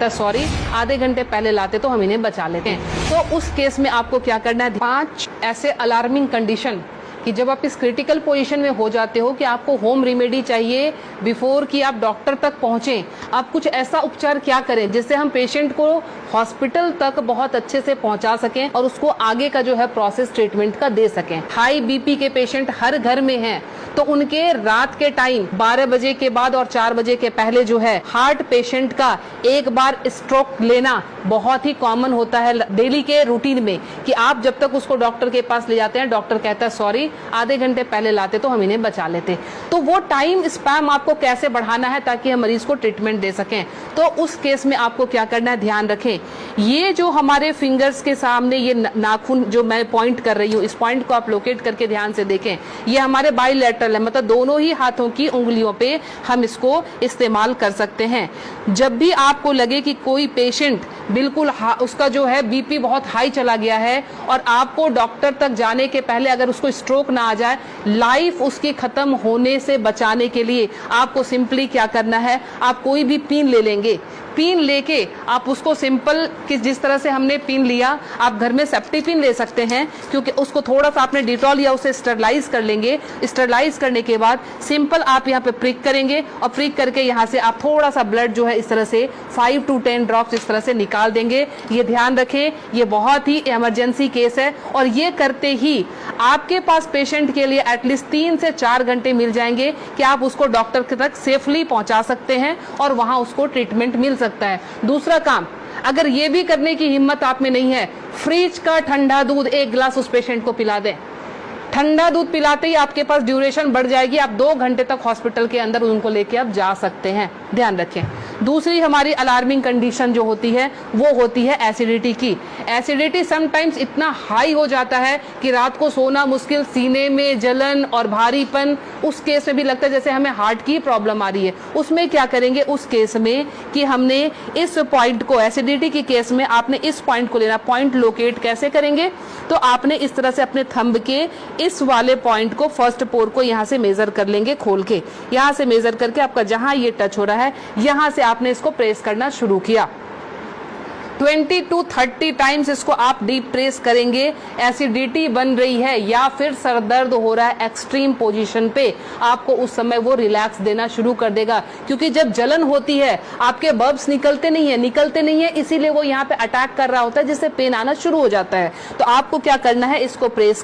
Sorry आधे घंटे पहले लाते तो हम इन्हें बचा लेते हैं। तो उस केस में आपको क्या करना है, 5 ऐसे अलार्मिंग कंडीशन कि जब आप इस क्रिटिकल पोजीशन में हो जाते हो कि आपको होम रेमेडी चाहिए बिफोर कि आप डॉक्टर तक पहुंचें। आप कुछ ऐसा उपचार क्या करें जिससे हम पेशेंट को हॉस्पिटल तक बहुत अच्छे से पहुंचा सकें और उसको आगे का जो है प्रोसेस ट्रीटमेंट का दे सकें। हाई बीपी के पेशेंट हर घर में हैं, तो उनके रात के टाइम 12 बजे के बाद और 4 बजे के पहले जो है हार्ट पेशेंट का एक बार स्ट्रोक लेना बहुत ही कॉमन होता है डेली के रूटीन में, कि आप जब तक उसको डॉक्टर के पास ले जाते हैं, डॉक्टर कहता है सॉरी आधे घंटे पहले लाते तो हम इन्हें बचा लेते। तो वो टाइम स्पैम आपको कैसे बढ़ाना है ताकि हम मरीज को ट्रीटमेंट दे सकें। तो उस केस में आपको क्या करना है, ध्यान रखें, ये जो हमारे फिंगर्स के सामने ये नाखून जो मैं पॉइंट कर रही हूँ, इस पॉइंट को आप लोकेट करके ध्यान से देखें, ये हमारे बाइलेटरल है, मतलब दोनों ही हाथों की उंगलियों पे हम इसको इस्तेमाल कर सकते हैं। जब भी आपको लगे कि कोई पेशेंट बिल्कुल उसका जो है बीपी बहुत हाई चला गया है और आपको डॉक्टर तक जाने के पहले अगर उसको स्ट्रोक ना आ जाए, लाइफ उसकी खत्म होने से बचाने के लिए आपको सिंपली क्या करना है, आप कोई भी पिन ले लेंगे, पिन लेके आप उसको सिंपल कि जिस तरह से हमने पिन लिया, आप घर में सेफ्टी पिन ले सकते हैं, क्योंकि उसको थोड़ा सा आपने डिटॉल या उसे स्टरलाइज कर लेंगे। स्टरलाइज करने के बाद सिंपल आप यहाँ पे प्रिक करेंगे और प्रिक करके यहाँ से आप थोड़ा सा ब्लड जो है इस तरह से 5 to 10 ड्रॉप्स इस तरह से निकाल देंगे। ये ध्यान रखें, ये बहुत ही इमरजेंसी केस है और ये करते ही आपके पास पेशेंट के लिए एटलीस्ट 3 से 4 घंटे मिल जाएंगे कि आप उसको डॉक्टर तक सेफली पहुंचा सकते हैं और वहां उसको ट्रीटमेंट मिल सकता है। दूसरा काम, अगर ये भी करने की हिम्मत आप में नहीं है, फ्रिज का ठंडा दूध 1 गिलास उस पेशेंट को पिला दें। ठंडा दूध पिलाते ही आपके पास ड्यूरेशन बढ़ जाएगी, आप 2 घंटे तक हॉस्पिटल के अंदर उनको लेके आप जा सकते हैं। ध्यान रखें। दूसरी हमारी अलार्मिंग कंडीशन जो होती है वो होती है एसिडिटी की। एसिडिटी समटाइम्स इतना हाई हो जाता है कि रात को सोना मुश्किल, सीने में जलन और भारीपन, उस केस में भी लगता है जैसे हमें हार्ट की प्रॉब्लम आ रही है। उसमें क्या करेंगे उस केस में कि हमने इस पॉइंट को, एसिडिटी के केस में आपने इस पॉइंट को लेना। पॉइंट लोकेट कैसे करेंगे, तो आपने इस तरह से अपने थंब के इस वाले पॉइंट को, फर्स्ट पोर को यहाँ से मेजर कर लेंगे, खोल के यहाँ से मेजर करके आपका जहां ये टच हो रहा है यहाँ से आपने इसको प्रेस करना शुरू किया। 20 to 30 टाइम्स इसको आप डीप प्रेस करेंगे। एसिडिटी बन रही है या फिर सर दर्द हो रहा है एक्सट्रीम पोजीशन पे, आपको उस समय वो रिलैक्स देना शुरू कर देगा, क्योंकि जब जलन होती है आपके बब्स निकलते नहीं है, इसीलिए वो यहाँ पे अटैक कर रहा होता है जिससे पेन आना शुरू हो जाता है। तो आपको क्या करना है, इसको प्रेस